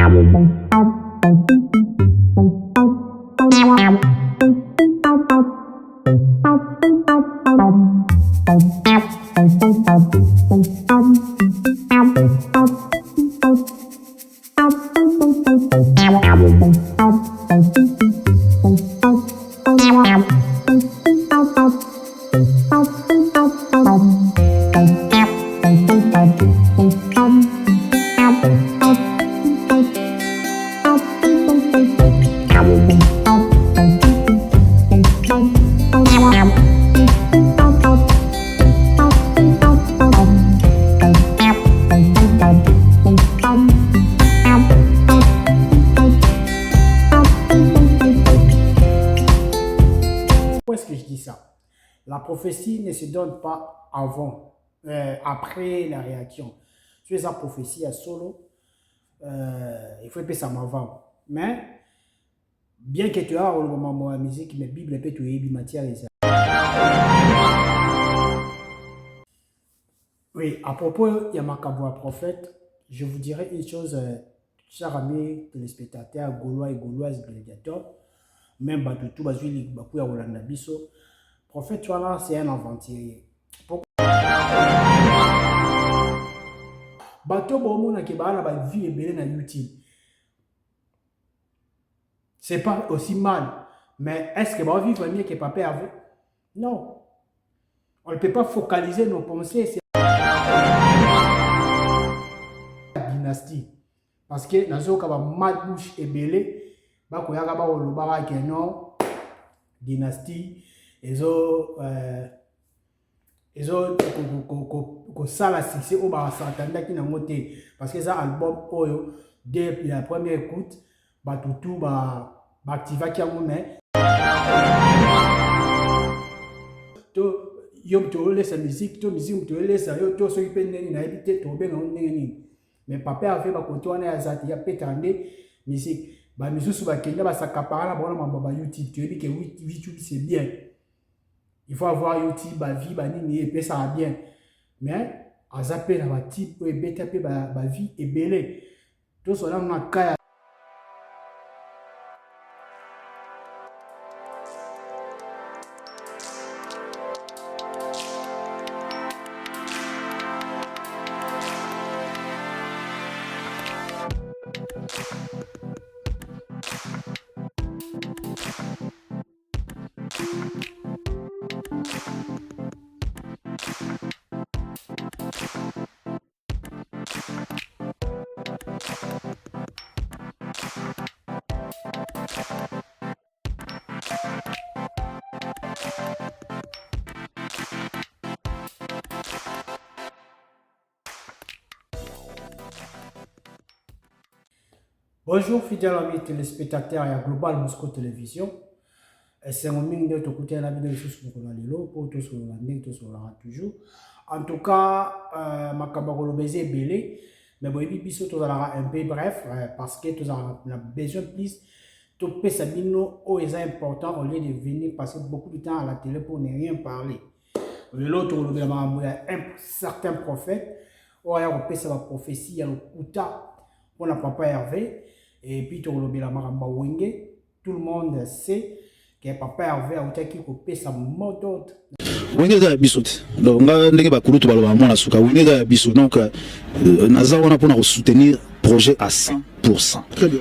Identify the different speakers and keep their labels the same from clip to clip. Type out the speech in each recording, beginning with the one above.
Speaker 1: Pourquoi est-ce que je dis ça? La prophétie ne se donne pas avant, après la réaction. Tu es en prophétie à solo, il faut que ça m'avance. Mais, bien que tu aies au moment de la musique, mais Bible peut te aider matière. Oui, à propos, il y a ma prophète, je vous dirais une chose, chers amis téléspectateurs, gaulois et gauloises, gladiateurs, même Batoutou, Bazuli, Bakouya, Rolanda Bisso, prophète, tu vois là, c'est un aventurier. Bateau, bon, on qui a vie et belé na YouTube. C'est pas aussi mal, mais est-ce que ma vie va mieux que papa avait? Non. On ne peut pas focaliser nos pensées sur la dynastie. Parce que dans ce cas, mal bouche et belé, bakoyaka ba olobaka que non, dynastie, ils ont sala succès au bar s'entendait qui n'a monté parce que ça album oyo dès la première écoute Batoutou ba activa qui a mais to yo to laisse musique to musique to laisse yo to so ipende na habité to ben on nini mais papa avait ba continuer à zati ya pétande musique ba misusu ba kenda ba sakapara ba na ba YouTube tu dis que oui YouTube c'est bien. Il faut avoir YouTube, ba vie, ba nini, et puis ça va bien. Mais, à zapper la type, et bêta, ba vie, et belé. Tout cela, on a kaya. Bonjour fidèles amis téléspectateurs et à Global Moscow Télévision. C'est un moment de te écouter la vidéo sur le lilo pour tout sur la ligne, tout sur la toujours. En tout cas, ma camarade baiser belé, mais bon, il biso tout un peu bref parce que tout a besoin plus tout peut sabino au est important au lieu de venir passer beaucoup de temps à la télé pour ne rien parler. L'autre il y a un certain prophète, ou il y a une prophétie, il y a le kuta pour la papa Hervé. Et puis, tout le monde sait que papa Hervé a été coupé sa moto.
Speaker 2: Wengeza ya biso te donc nga ndenge bakulutu baloba mwana suka wengeza ya biso donc naza wana pona ko soutenir projet à 100%.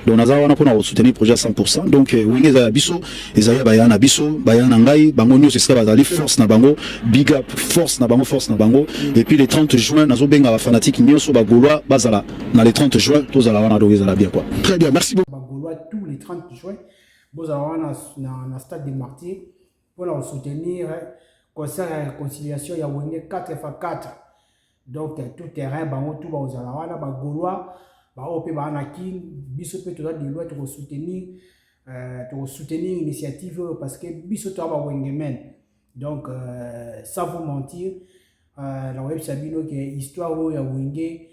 Speaker 2: Donc naza wana pona ko soutenir projet à 100%. Donc wengeza ya biso ezaya bayana biso bayana ngai bango nyonso esika bazali force na bango big up force na bango et puis le 30 juin nazo benga ba fanatique nyonso ba Gaulois bazala na le 30 juin tozala wana donc ezala bien quoi. Très bien, merci beaucoup.
Speaker 1: Ba Gaulois tous les 30 juin bozala wana na stade des Martyrs pour la soutenir concert à réconciliation, il y a 4x4. Donc, tout terrain, tout aux Alawana, Gaulois, Ope Banaki, Bissopé, tout de loi, pour soutenir l'initiative parce que Bissopé a Wengemen. Donc, sans vous mentir, la web Sabino qui est histoire où il y a Wenge et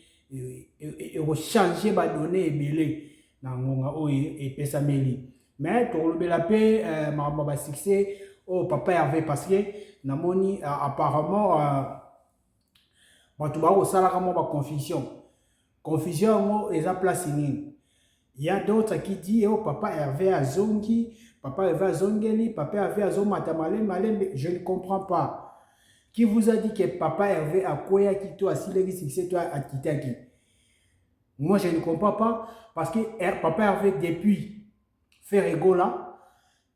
Speaker 1: changer ma donnée et belé dans mon et Pessameli. Mais, pour le paix, ma succès, oh, papa Hervé parce que namoni apparemment batu ba osala kama ba confusion mo eza place nini Il y a d'autres qui disent, oh, papa Hervé a zongi, papa Hervé a zongeli, papa Hervé a zomatamale, malé, je ne comprends pas. Qui vous a dit que papa Hervé a quoi qui toi, si les succès, toi, a quitté qui? Moi, je ne comprends pas, parce que papa Hervé, depuis Ferregola,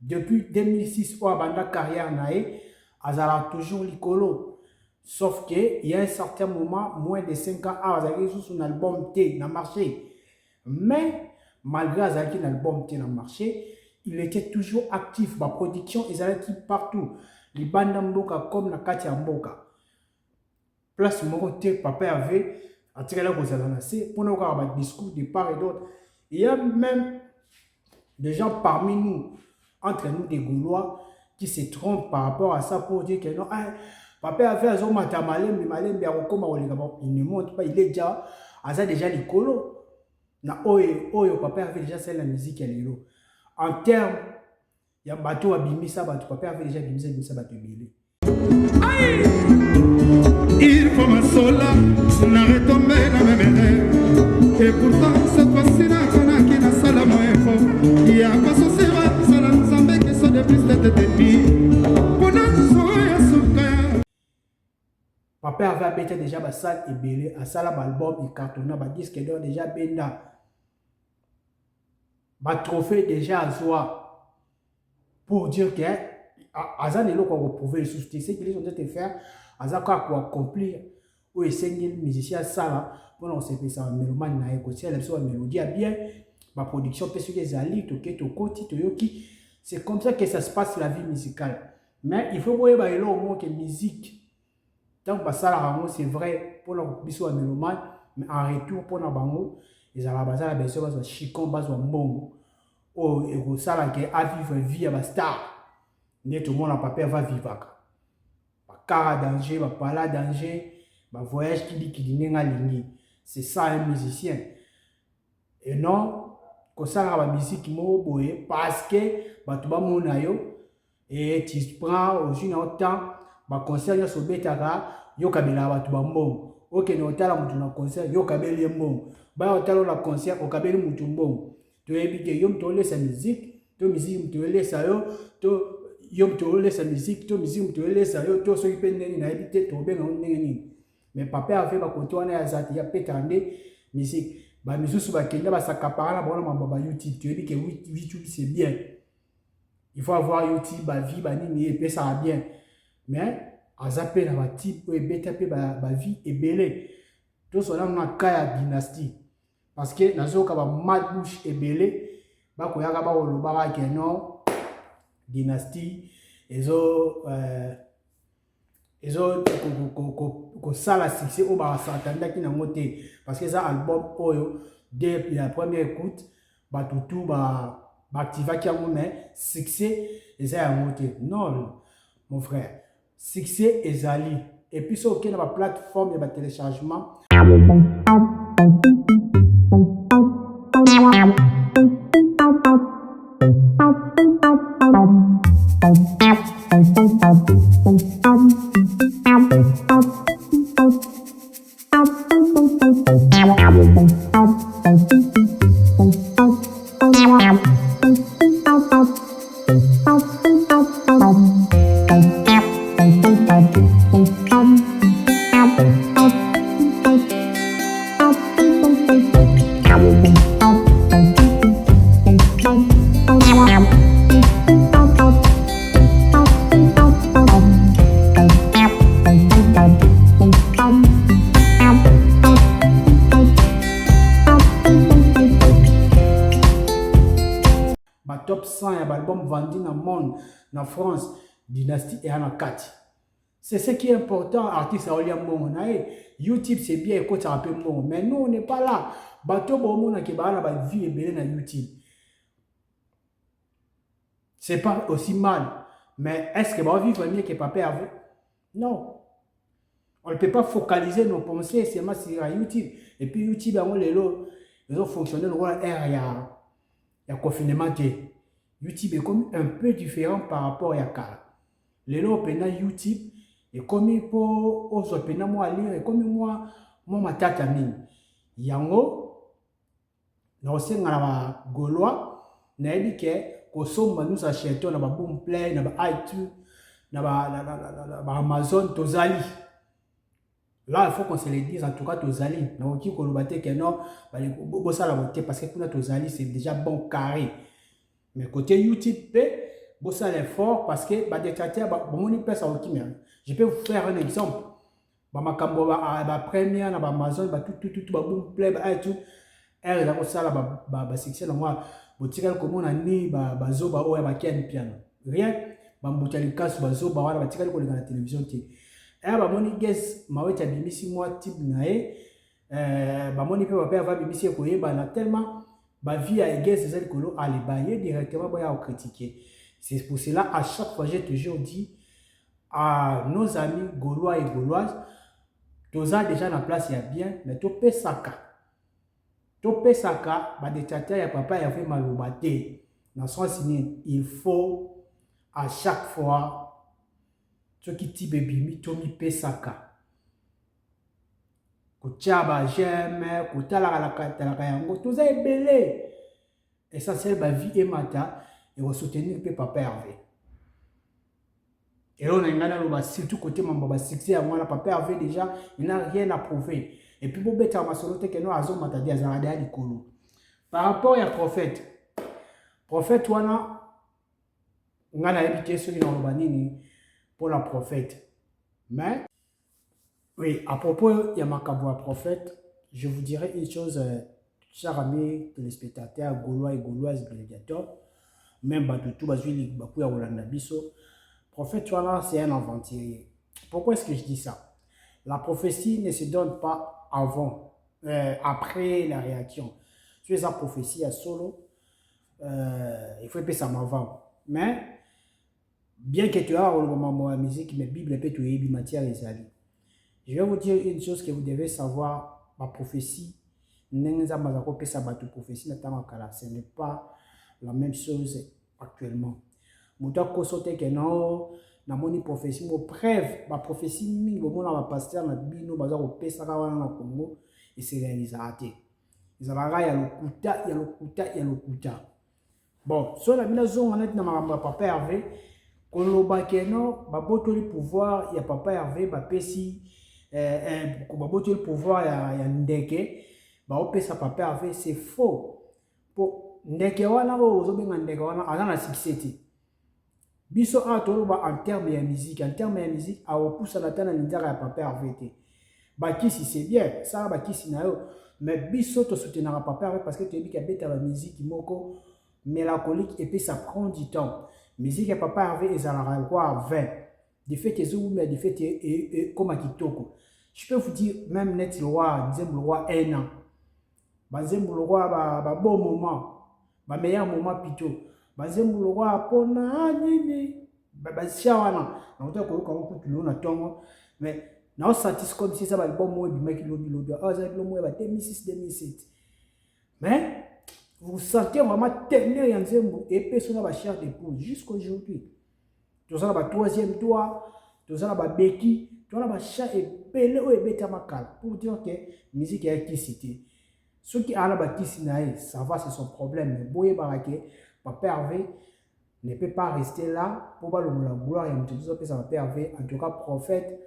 Speaker 1: depuis 2006, où a carrière naïe, a toujours l'icolo. Sauf qu'il y a un certain moment, moins de 5 ans, a sur son album T, dans le marché. Mais, malgré Azaki dans l'album dans le marché, il était toujours actif. La production, ils allaient partout. Les bandes Mboka comme la Katia Mboka. Place Moroté, papa avait attiré la cause à l'annoncé pour nous avoir un discours de part et d'autre. Il y a même des gens parmi nous, entre nous des Gaulois, qui se trompent par rapport à ça pour dire que non, papa avait un homme à Malem, mais Malem, il ne monte pas, il est déjà, déjà l'écolo. Na oyo papa avait déjà fait la musique à l'élo. En termes, il y a bateau à bimisa, papa avait déjà bimisa bateau bilé.
Speaker 3: Il faut ma sola, n'a retombé la même erreur. Et pourtant, cette fois-ci, n'a qui n'a sala moins fort. Il y a pas son séva, ça n'a semblé que ça de plus de tête.
Speaker 1: Papa avait habité déjà ma salle et belé, à salle album et cartonnat, ma disque d'or déjà benda. Ma trophée déjà à soi. Pour dire que Azan est là qu'on va prouver les soucis. C'est qu'ils ont été faire, Azan quoi accomplir. Ou essayer de musicien ça pour nous c'est ça mélomane na écouter elle soit mélodie bien ma production peut se les ali toqué toko titoyoki. C'est comme ça que ça se passe la vie musicale. Mais il faut voir bah là au moins que musique tant que ça la c'est vrai pour nous biso mélomane mais en retour pour nous bango ils ont la base la besoin base chicon base mbongo oh et ça là que à vivre vie à star net tout le monde en papier va vivre ba cara danger ba pala danger ba voyage qui dit n'est ligne. C'est ça un musicien. Et non, que ça la musique mo boye parce que ba tuba monayo et tu prends au jeu temps ba concert yo so betaka yo kabela ba tuba mbongo. OK no tala mutu na concert yo kabeli mbongo. Ba otala na concert o kabeli mutu mbongo. To ebike yo mtole sa musique, to musique mtole sa yo, to yo mtole sa musique, to musique mtole sa yo, to so ipendeni na ebite to benga ndeni. Mais papa a fait ma côté on est azati ya pétandé musique ba misusu ba kenda ba sakapara na bona mamba YouTube tu dis que YouTube c'est bien il faut avoir YouTube ba vie ba nini et ça va bien mais azape na ba type et beta pe ba vie et belé tout cela na kaya dynastie parce que nazo ka ba malbouche et belé ba ko yaka ba oloba ba ke non dynastie ezo ils ont ça la succès au bar s'attendait qui n'a monté parce que ça album oyo dès la première écoute bah tout bah activa qui a mais succès et ça a monté non mon frère succès et zali et puis sur aucune plateforme de téléchargement top 100 et l'album vendu dans le monde, dans France, Dynastie et en 4. C'est ce qui est important, artiste à Oliam Bon. YouTube, c'est bien, écoute, ça un peu bon. Mais nous, on n'est pas là. Bateau, bon, on a une vie et bien dans YouTube. C'est pas aussi mal. Mais est-ce que va vivre mieux que papa avec? Non. On ne peut pas focaliser nos pensées seulement sur YouTube. Et puis YouTube, ils ont fonctionné le rôle il y a confinement. YouTube est comme un peu différent par rapport à Kala. Les lots pendant YouTube et comme pour aux pendant moi lire et comme moi ma tata mine. Yango na osenga na Gaulois na dit que kosomba nous achetons na ba boom play na ba iTunes na ba Amazon tozali. Là il faut qu'on se le dise en tout cas tozali na oki ko lobate que non bo ça la montée parce que kuna tozali c'est déjà bon carré. Mais côté YouTube bo ça l'effort parce que ba détracteur ba moni pesa oki mais je peux vous faire un exemple. Ba makambo ba première na ba Amazon ba tout ba boom play ba iTunes elle là ça là ba succès na moi botika comme na ni ba zoba oya ba ken piano rien ba mbutali kasu ba zoba wana batika ko na télévision ti eh ba moni guess maweta bimisi moi type na ba moni pe ba père va bimisi ko yeba na tellement ba vie à guess c'est colo aller bailler directement ba ya critiquer. C'est pour cela à chaque fois j'ai toujours dit à nos amis gaulois et gauloises toza déjà na place ya bien mais to pesaka ba détracteur ya papa ya fait maloba te na sens il faut à chaque fois ce qui ti bebimi to mi pesaka ko tchaba j'aime ko talaka yango toza ebele essentiel ba vie et mata et va soutenir pe papa Hervé et on a ngana surtout côté mambo ba succès à moi la papa Hervé déjà il n'a rien à prouver. Et puis, pour mettre ma solote que nous avons matadi azarada likolo. Par rapport à prophète, wana ngana habité sur une urbanini pour la prophète. Mais oui, à propos de Makabo prophète, je vous dirais une chose, chers amis téléspectateurs, gaulois et gauloises, gladiateurs, même Batoutou, Bazuli, Bakou, Rolanda Bisso, prophète wana c'est un aventurier. Pourquoi est-ce que je dis ça? La prophétie ne se donne pas avant, après la réaction. Tu es en prophétie à solo, il faut que ça m'avance. Mais, bien que tu aies le moment de la musique, mais Bible peut te aider matière et sali. Je vais vous dire une chose que vous devez savoir, ma prophétie, ce n'est pas la même chose actuellement. Na moni prophétie mo preuve ba prophétie mingi bomona ba pasteur na bino baza ko pesa ka wana na Congo et c'est réalisé até izalanga ya lokuta bon so la mina zonga net na makamba papa Hervé koloba keno ba botoli pouvoir ya papa Hervé ba pesi ko ba botoli pouvoir ya ndeke ba opesa papa Hervé c'est faux po ndeke wana o zobenga ndeke wana ana na succès. Biso a toloba en termes de musique, a opoussa la tana nindara ya papa Hervé. Bakisi c'est bien, ça bakisi na yo, mais biso to soutenara papa Hervé parce que tu dis qu'il y a la musique moko mélancolique et puis ça prend du temps. Musique ya papa Hervé ezalaka quoi 20. De fait que zo mais de fait et comme kitoko. Je peux vous dire même net le roi, deuxième le roi 1 an. Bazem le roi ba bon moment, ba meilleur moment plutôt. Bazem le roi pona nini bazia wana na utaka koyoka ko tulo na tongo mais na satis comme si ça va bon moi bi maki lobi ah ça le moi ba 2006 2007 mais vous sentez vraiment tenir yanzembo épée sur la chair d'épouse jusqu'aujourd'hui tout ça ba troisième toit tout ça ba beki tout ça ba chat et belé o ebeta makala pour dire que musique est qui cité ceux qui a la bâtisse nae ça va c'est son problème mais boye baraké papa Hervé ne peut pas rester là pour voir le gloire et me papa Hervé en tout cas prophète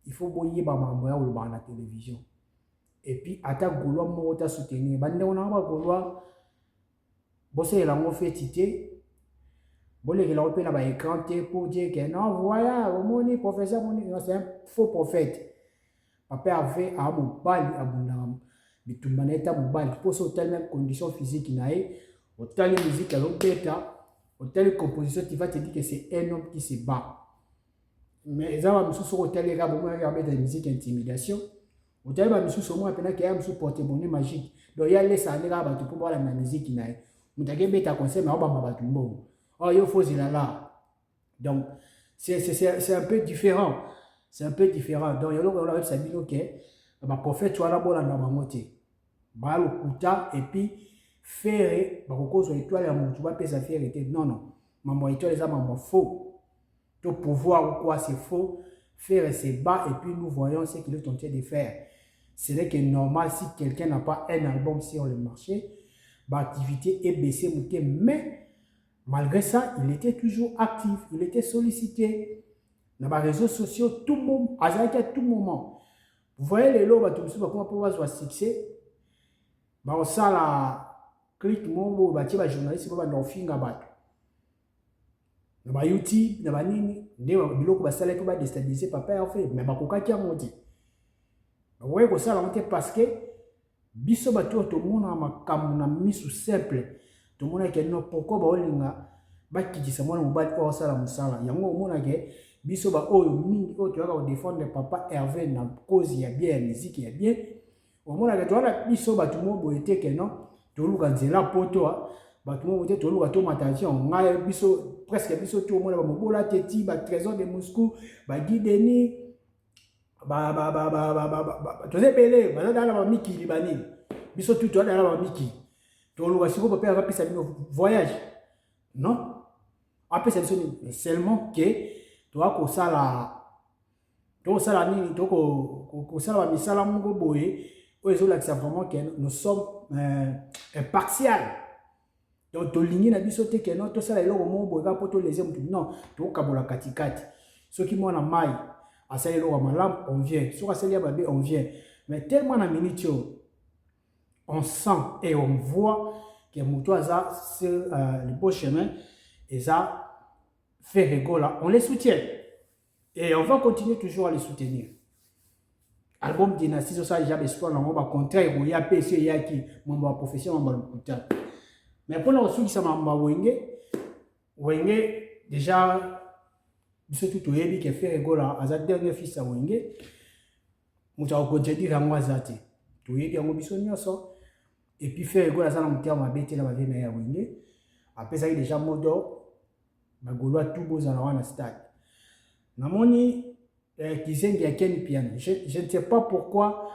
Speaker 1: il faut boyer ba mamboya ou ba na télévision et puis attaque goulois mo ta soutenir bande on a ba goulois bosser la mo fétité bolé la opé na ba écran pour dire que non voilà moni professeur moni c'est un faux prophète papa Hervé a mon bal abunam bitumbaneta mobile pour sur telle condition physique nae autant les musiques à l'opéra, autant les compositions, tu vas te dire que c'est un homme qui se bat. Mais ils ont sur hôtel les gars, bon, regarder de la musique intimidation. Autant les musiques sur moi, après qu'il y a un sous porte-bonnet magique. Donc il y a les salles là, pour voir la musique qui n'a. Vous avez bête à conseil, mais on va pas tout le monde. Oh, il faut là. Donc c'est un peu différent. C'est un peu différent. Donc il y a l'autre, on a dit ok, ma prophète, tu as la bonne dans ma moitié. Bah le kuta et puis faire bakoko zo étoile ya mutu ba pesa faire était non maman étoile les maman faux to pouvoir ou quoi c'est faux faire c'est bas et puis nous voyons ce qu'il est en train de faire. Ce n'est que normal si quelqu'un n'a pas un album sur le marché activité est baissé, mais malgré ça, il était toujours actif, il était sollicité. Dans les réseaux sociaux, tout le monde, à tout moment. Vous voyez les lots, comment pour avoir succès, ça la clic mon les journalistes pour avoir finga bato. Dans YouTube, dans nini, des biloko ba sala pour déstabiliser papa en fait, mais ba kokaki a monté. Vous voyez que ça la monté parce que biso bato tout le monde a makambo na misu simple. Tout le monde a que non pourquoi ba olinga ba kitisa mwana mobali ko sala musala. Yango omona ke biso ba oyo mingi oyo toyaka ko défendre papa Hervé na cause ya bien musique ya bien. Omona ke toala biso bato mo boyete ke non toluka nzela poto bato mo boyete toluka to matation ngai biso presque biso tout omona ba mobola teti ba trésor de Moscou ba guideni toze belé ba dala ba miki libani biso tout toala ba miki toluka siko papa va pesa bino voyage non après c'est seulement que toi ko sala nini to ko sala misala moko boye oyo là que c'est vraiment que nous sommes impartial donc to ligné na biso te que non to sala eloko moko boye ka poto les hommes non to kabola katikati soki mwana mai asala eloko malamu on vient soki asala babe on vient mais tellement na minute on sent et on voit que moto aza sur le beau chemin et ça fait rigoler, on les soutient. Et on va continuer toujours à les soutenir. Album Dynastie, ça, j'ai espoir, on va contraire, il y a PC, il y a qui, mon profession, on va le coûter. Mais pour nous, ceux qui sont en Wenge, déjà, surtout tout le qui fait rigoler, à sa dernière fils à Wenge, on va continuer à moi zati. Tout le monde a ça. Et puis faire rigoler, ça, on va bête la vie à Wenge. Après ça, il y a déjà modo. Bagoloa tout beau dans le stade. Namoni Kizengi ya Ken Piano. Je ne sais pas pourquoi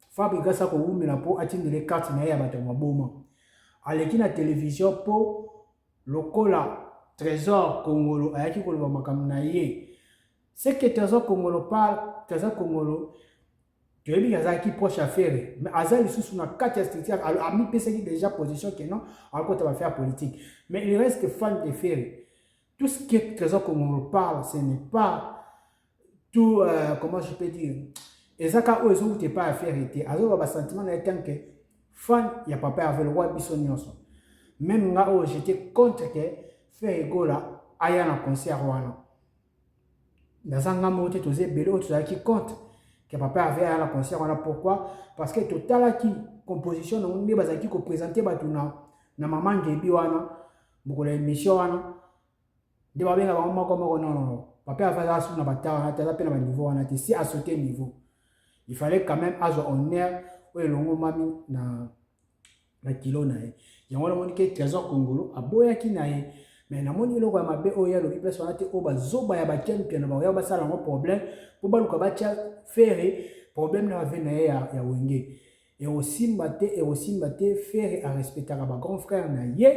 Speaker 1: Fabrice ça ko umela po atinde les cartes na ya bato maboma. Aleki na télévision po lokola Trésor Congolo ayaki ko makam na ye. C'est que Trésor Congolo parle, Trésor Congolo tu es bien qui proche à faire mais Azali sous na 4 structure a mis PC déjà position que non alors qu'on va faire politique. Mais il reste fan de faire. Tout ce que Trésor Congolo parle, ce n'est pas tout, comment je peux dire, et ça quand eux n'ont pas à faire été, alors le sentiment est tant que fan, il n'y a pas peur avec le roi Bissonionson. Même là j'étais contre que faire Gola aille à un concert wana. Dans un moment où tu es belé, tu as qui compte que papa avait à un concert wana. Pourquoi? Parce que total qui composition on est basé qui ko présenter batuna na maman Gebi wana, beaucoup l'émission wana. De ba benga ba moko non papa a fait ça sur na batara na pe na niveau on a été si à sauter niveau il fallait quand même avoir honneur ou longo mami na kilo na e yango na moni ke Trésor Congolo aboya ki na e mais na moni loko ya mabe oya lobi place on a été o ba zoba ya ba champion ba ya ba sala ngo problème pour ba luka ba tia faire problème na va na ya Wenge et aussi mbaté faire à respecter ba grand frère na ye.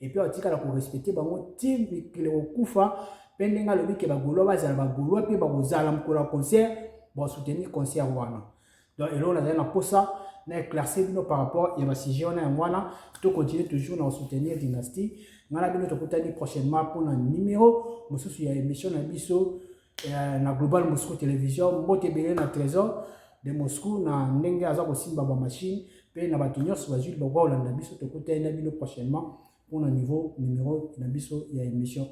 Speaker 1: Et puis, on dit qu'on a respecté le team qui est au Koufa. Pendant le week-end, on a dit qu'on a concert pour soutenir le concert. Donc, on a pour ça, on a classé par rapport à la sujet. On a continué toujours à soutenir Dynastie. On a dit prochainement pour un numéro. On a une émission na Global Moscou Télévision. On a dit na Trésor de Moscou. On a dit qu'on machine. Puis, on a dit qu'on a dit prochainement. Pour un niveau numéro, il y a une émission.